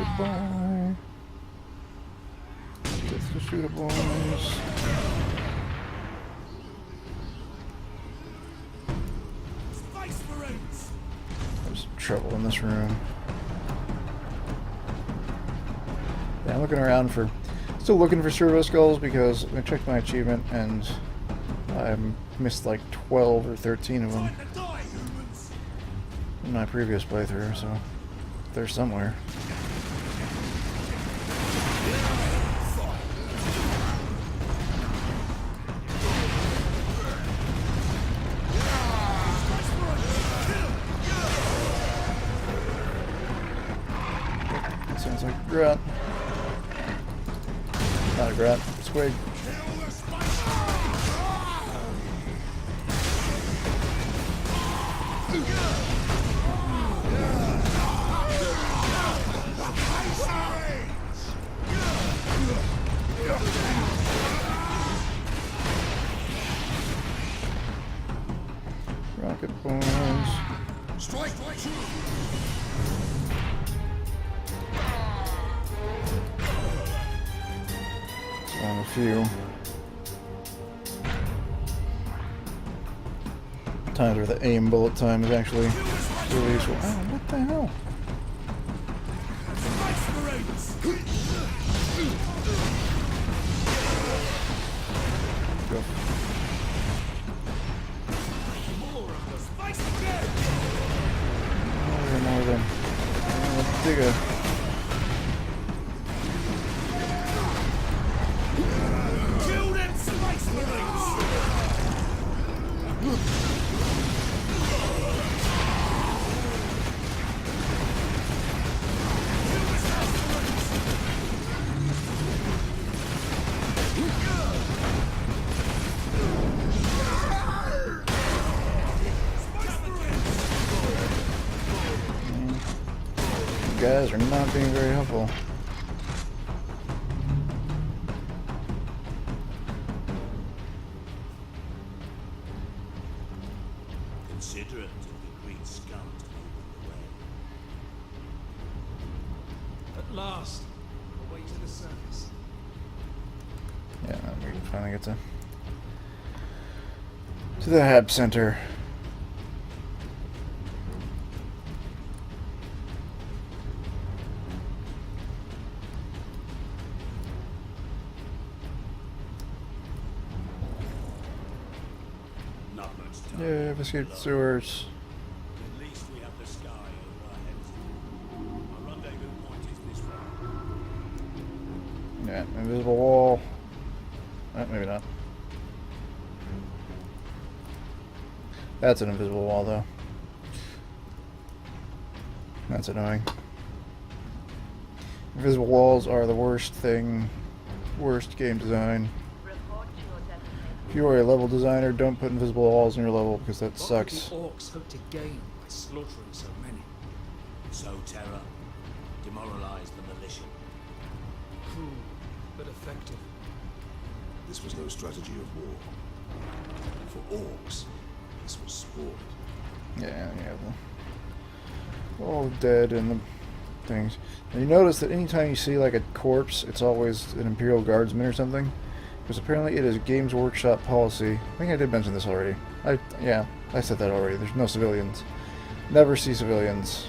Goodbye. Gets the shootables. There's trouble in this room. Yeah, I'm looking around for... Still looking for servo skulls because I checked my achievement and I missed like 12 or 13 of them in my previous playthrough, so they're somewhere. That sounds like a grunt. Not a grunt, squig. Rocket bombs. Strike! On a few times where the aim bullet time is actually really useful. Oh, what the hell? Go. More of them. Let's dig a... Guys are not being very helpful. Considerate of the green scum to open the way. At last, away to the surface. Yeah, we can finally get to the Hab Center. Yeah, investigate sewers. At least we have the sky over our heads. Our rendezvous point is this way. Yeah, invisible wall. Maybe not. That's an invisible wall, though. That's annoying. Invisible walls are the worst thing. Worst game design. If you are a level designer, don't put invisible walls in your level because that sucks. What the orcs hope to gain by slaughtering so many? Sow terror, demoralize the militia. Cruel, but effective. This was no strategy of war. For orcs, this was sport. Yeah, all dead and the things. And you notice that anytime you see like a corpse, it's always an Imperial Guardsman or something. Because apparently it is Games Workshop policy. I think I did mention this already. I said that already. There's no civilians. Never see civilians.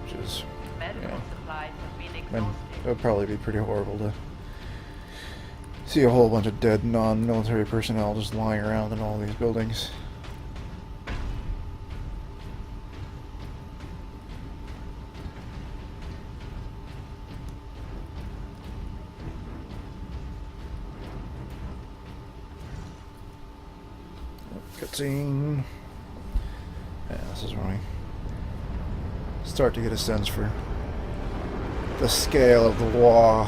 Which is, it would probably be pretty horrible to see a whole bunch of dead non-military personnel just lying around in all these buildings. Cutscene. Yeah, this is when we start to get a sense for the scale of the war.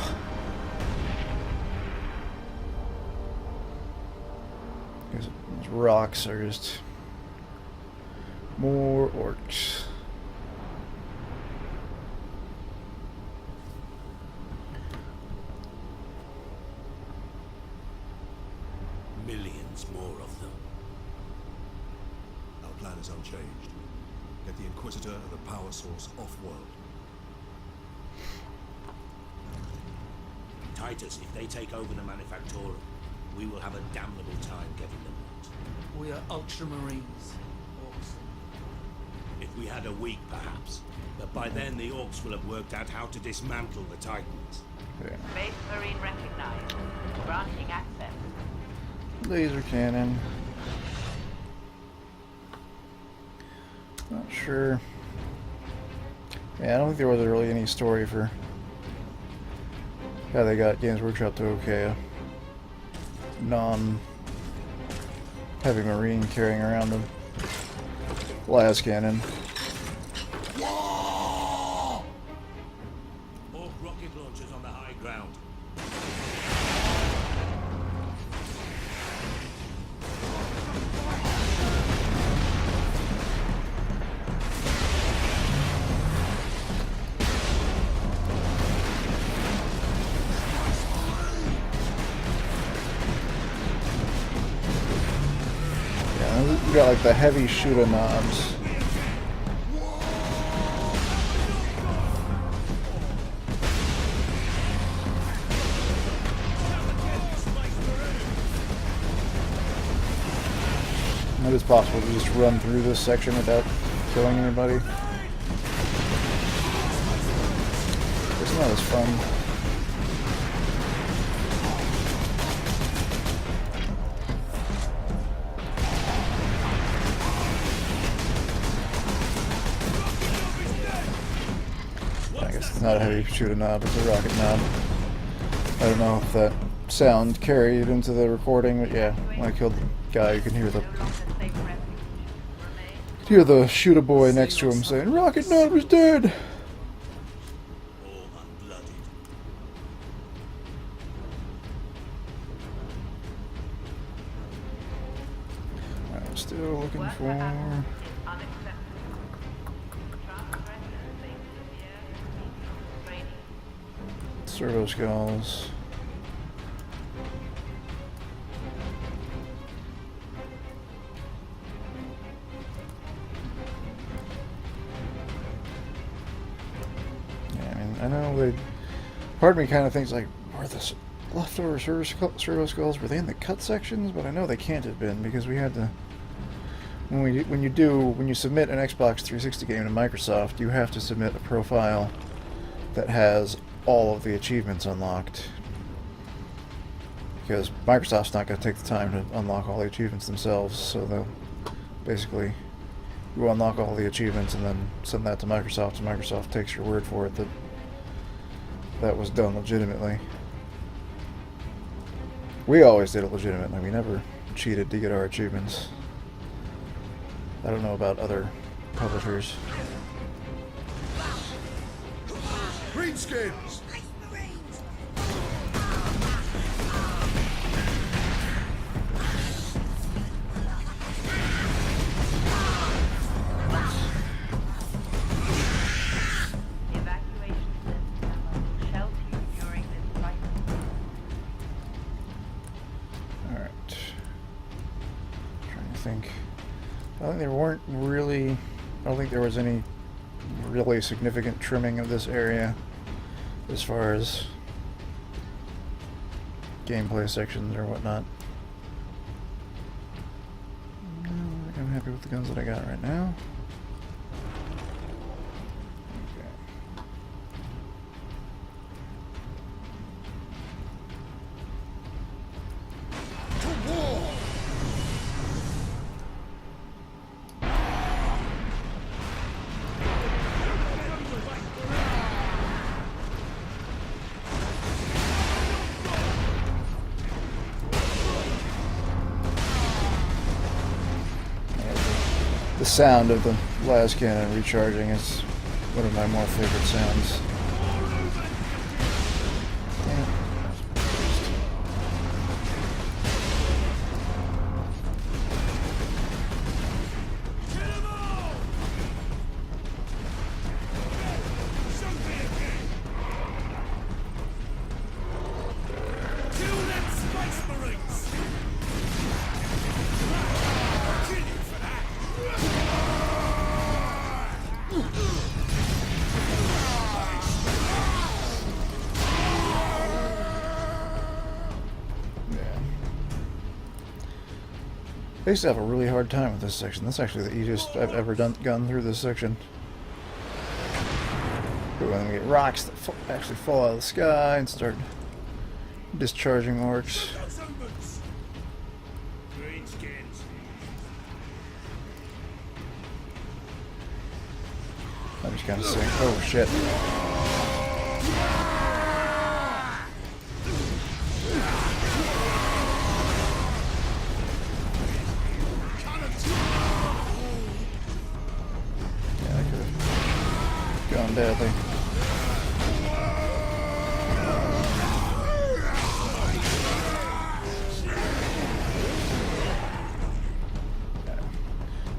These rocks are just more orcs. Millions more of them. plan is unchanged. Get the Inquisitor and the power source off-world. Titus, if they take over the Manufactorum, we will have a damnable time getting them out. We are Ultramarines. Orcs. If we had a week, perhaps. But by then, the Orcs will have worked out how to dismantle the Titans. Okay. Space Marine recognized. Granting access. Laser cannon. Not sure. Yeah, I don't think there was really any story for how they got Games Workshop to okay a non-heavy marine carrying around a las cannon. Orc rocket launchers on the high ground. Yeah, we got like the heavy shooter knobs. It is possible to just run through this section without killing anybody. It's not as fun. I guess it's not a heavy shooter knob, it's a rocket knob. I don't know if that sound carried into the recording, but yeah, when I killed the guy, you can hear the shooter boy next to him saying, "Rocket knob is dead!" All unblooded. Alright, still looking for servo skulls. I know they. Part of me kind of thinks like, were the leftover servo skulls, were they in the cut sections? But I know they can't have been because we had to. When you submit an Xbox 360 game to Microsoft, you have to submit a profile that has all of the achievements unlocked. Because Microsoft's not going to take the time to unlock all the achievements themselves, so they'll basically you unlock all the achievements and then send that to Microsoft, and Microsoft takes your word for it that that was done legitimately. We always did it legitimately. We never cheated to get our achievements. I don't know about other publishers. Greenskins! I don't think there was any really significant trimming of this area as far as gameplay sections or whatnot. I'm happy with the guns that I got right now. The sound of the las cannon recharging is one of my more favorite sounds. I used to have a really hard time with this section. That's actually the easiest I've ever gone through this section. But when we get rocks that actually fall out of the sky and start discharging orcs. Greenskins. I'm just kind of saying, oh shit. Yeah, I could have gone badly.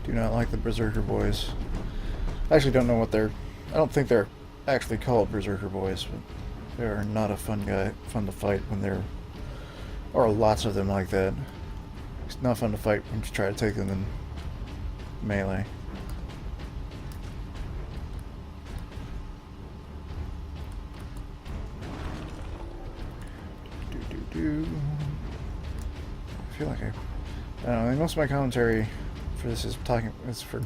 Do not like the Berserker boys. I actually don't know what they're... I don't think they're actually called Berserker boys, but they are not a fun to fight when there are lots of them like that. It's not fun to fight when you try to take them in melee. I feel like I don't know, most of my commentary for this is for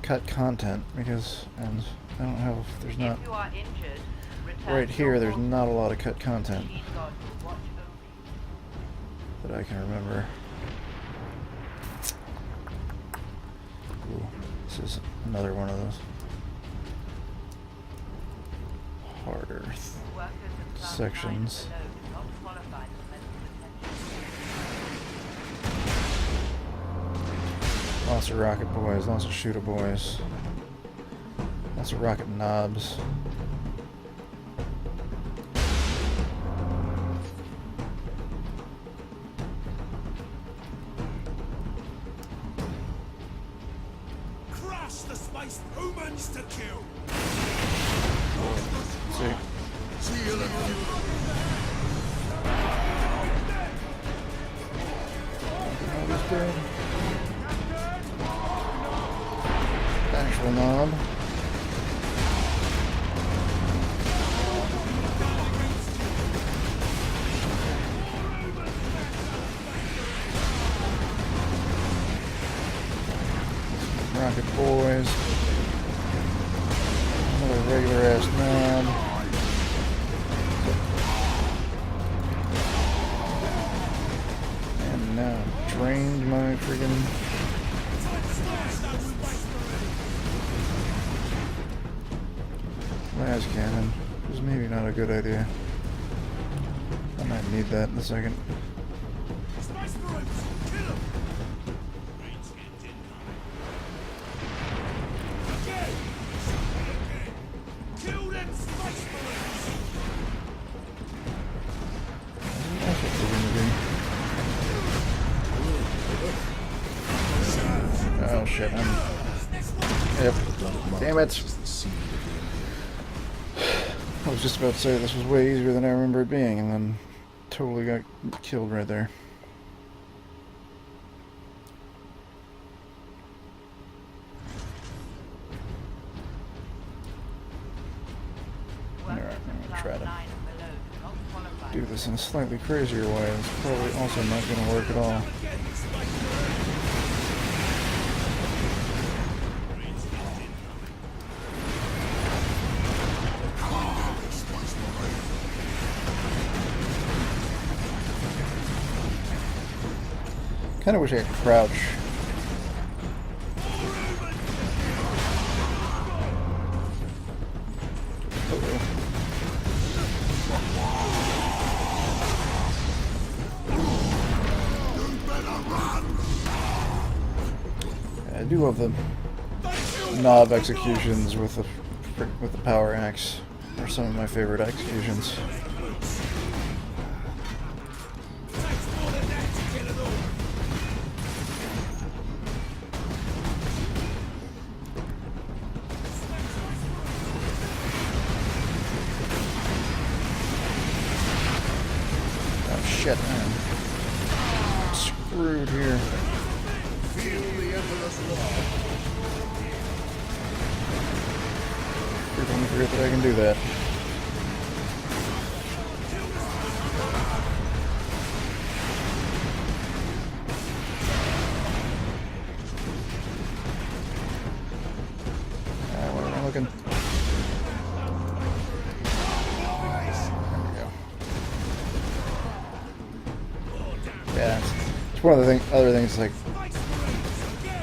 cut content because and I don't have there's not If you are injured, return right to here your there's home. not a lot of cut content Machine God will watch over you. that I can remember. Ooh, this is another one of those harder Workers of Class sections. 9 below do not qualify for medical attention. Lots of rocket boys, lots of shooter boys, lots of rocket knobs. Crush the space humans to kill. See, nobody's dead. Actual knob. Rocket boys. Another regular ass knob. And now I've drained my friggin' las cannon, which is maybe not a good idea. I might need that in a second. Space Marines, kill them. Greenskins incoming. Again. Kill them Space Marines. That's what they're gonna be. Oh shit, Yep. Damn it. I was just about to say this was way easier than I remember it being, and then totally got killed right there. Alright, I'm gonna try to do this in a slightly crazier way. It's probably also not going to work at all. Kind of wish I could crouch. I do love the knob executions with the power axe. They're some of my favorite executions. Oh shit, man. I'm screwed here. Freaking forget that I can do that. one of the other things like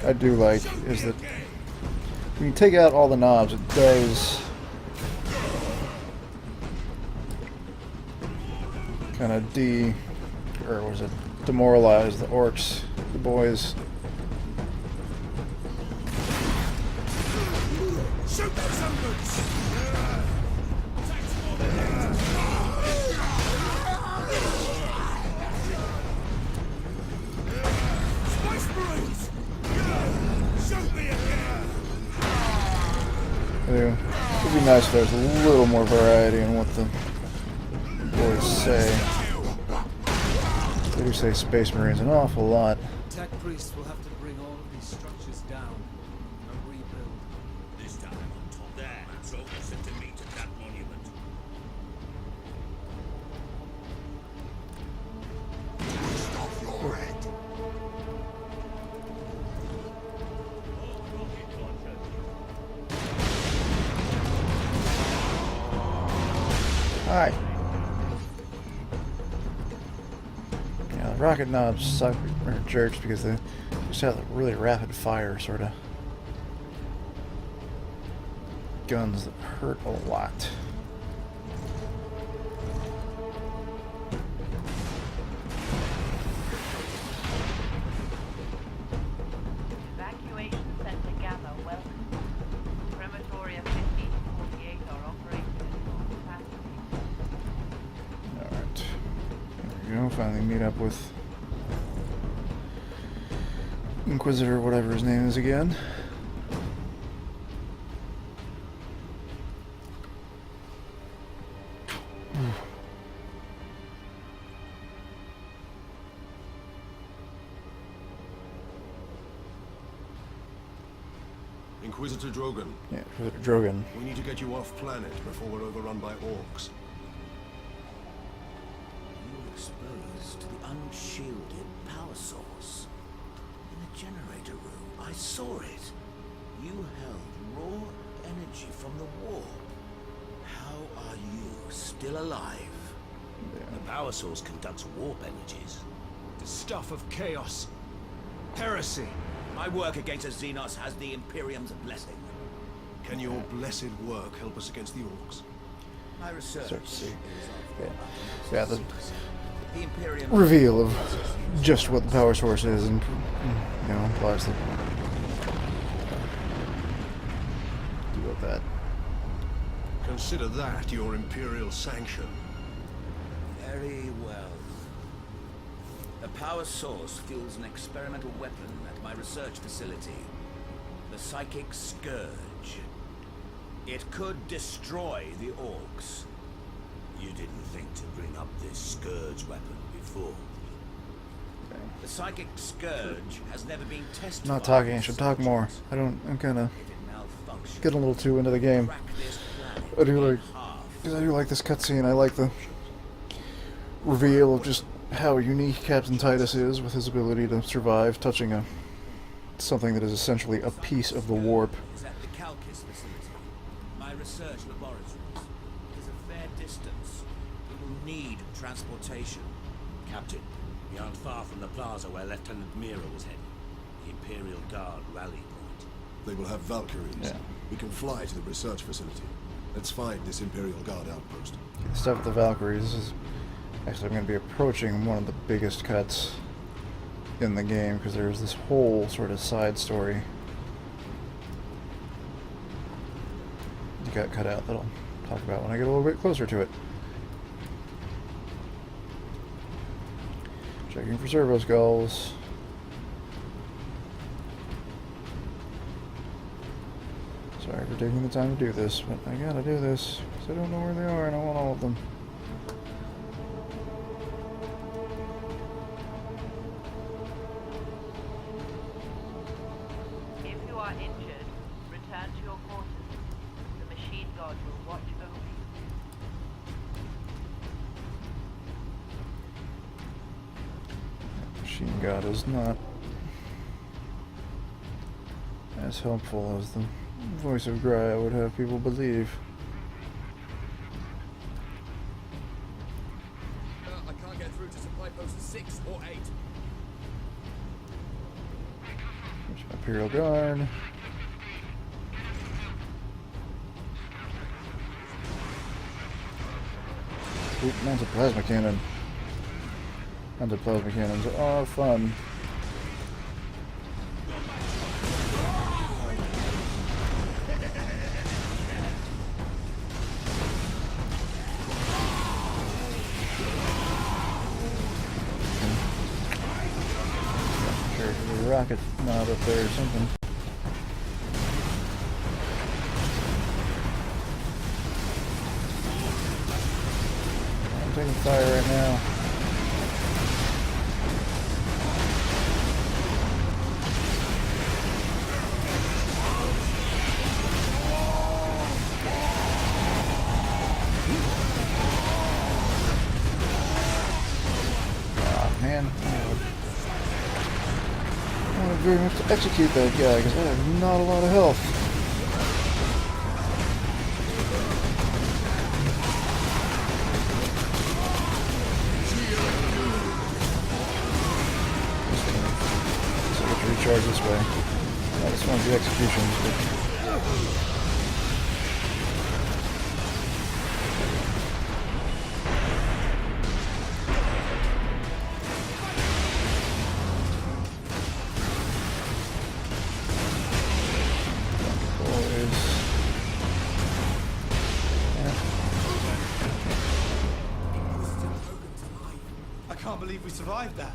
I do like is that when you take out all the knobs, it does kind of demoralize the orcs, the boys. Shoot those Umbers! Spice Marines! Shoot me again! It'd be nice if there was a little more variety in what the boys say. They do say Space Marines an awful lot. Tech priests will have to bring all of these structures down and rebuild. This time on top there, so sent to meet at that monument. Stop your head! Hi. Yeah, the rocket knobs suck or jerks because they just have the really rapid fire sort of guns that hurt a lot. Evacuation center Gamma, welcome. Crematoria 15 to 48 are operating at full capacity. Alright. There we go. Finally meet up with Inquisitor, whatever his name is again. Inquisitor Drogon, Yeah, Inquisitor Drogon. we need to get you off planet before we're overrun by orcs. You were exposed to the unshielded power source. In the generator room, I saw it. You held raw energy from the warp. How are you still alive? The power source conducts warp energies. The stuff of chaos. Heresy. My work against the Xenos has the Imperium's blessing. Can your blessed work help us against the orcs? My research Start to see. is Yeah. of Yeah, the the Imperium reveal of just what the power source is and, you know, implies that do with that. Consider that your Imperial sanction. Very well. The power source fuels an experimental weapon at my research facility. The Psychic Scourge. It could destroy the orcs. You didn't think to bring up this scourge weapon before. The Psychic Scourge has never been tested. I'm not talking, I should talk more. I'm kinda If it malfunctions, getting a little too into the game. crack this planet I do in like, half. because I do like this cutscene. I like the reveal of just how unique Captain Titus is with his ability to survive touching something that is essentially a piece of the warp. Is at the Calcis facility. My research laboratories. It is a fair distance. We will need transportation. Captain, we aren't far from the plaza where Lieutenant Mira was heading. The Imperial Guard rally point. They will have Valkyries. Yeah. We can fly to the research facility. Let's find this Imperial Guard outpost. The stuff with the Valkyries is actually, I'm going to be approaching one of the biggest cuts in the game because there's this whole sort of side story that got cut out that I'll talk about when I get a little bit closer to it. Checking for servo skulls. Sorry for taking the time to do this, but I gotta do this because I don't know where they are and I want all of them. If you are injured, return to your quarters. The machine god will watch over you. Machine God is not as helpful as the voice of Gaia would have people believe. I can't get through to supply post 6 or 8. Imperial Guard. Oop, mounted plasma cannon. Mounted plasma cannons are fun. There's a rocket knob up there or something. I'm taking fire right now. Ah, man. I wanted very much to execute that guy because I have not a lot of health. Recharge this way. This one's the executions, but I can't believe we survived that.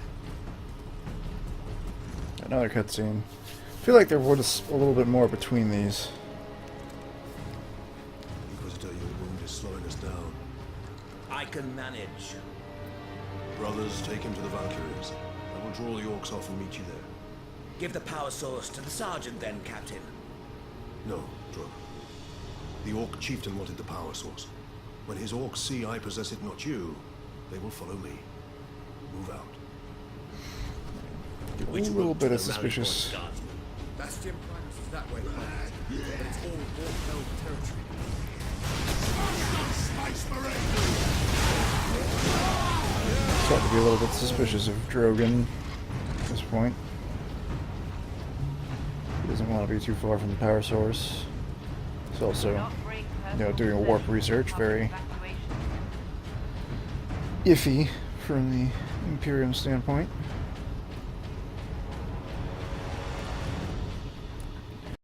another cutscene. I feel like there was a little bit more between these. Inquisitor, your wound is slowing us down. I can manage. Brothers, take him to the Valkyries. I will draw the orcs off and meet you there. Give the power source to the sergeant then, Captain. No, Drog. The orc chieftain wanted the power source. When his orcs see I possess it, not you, they will follow me. Move out. A little bit of suspicious. Bastion Primus is that way, but it's all war-held territory. Starting to be a little bit suspicious of Drogon at this point. He doesn't want to be too far from the power source. He's also, doing a warp research, very iffy from the Imperium standpoint.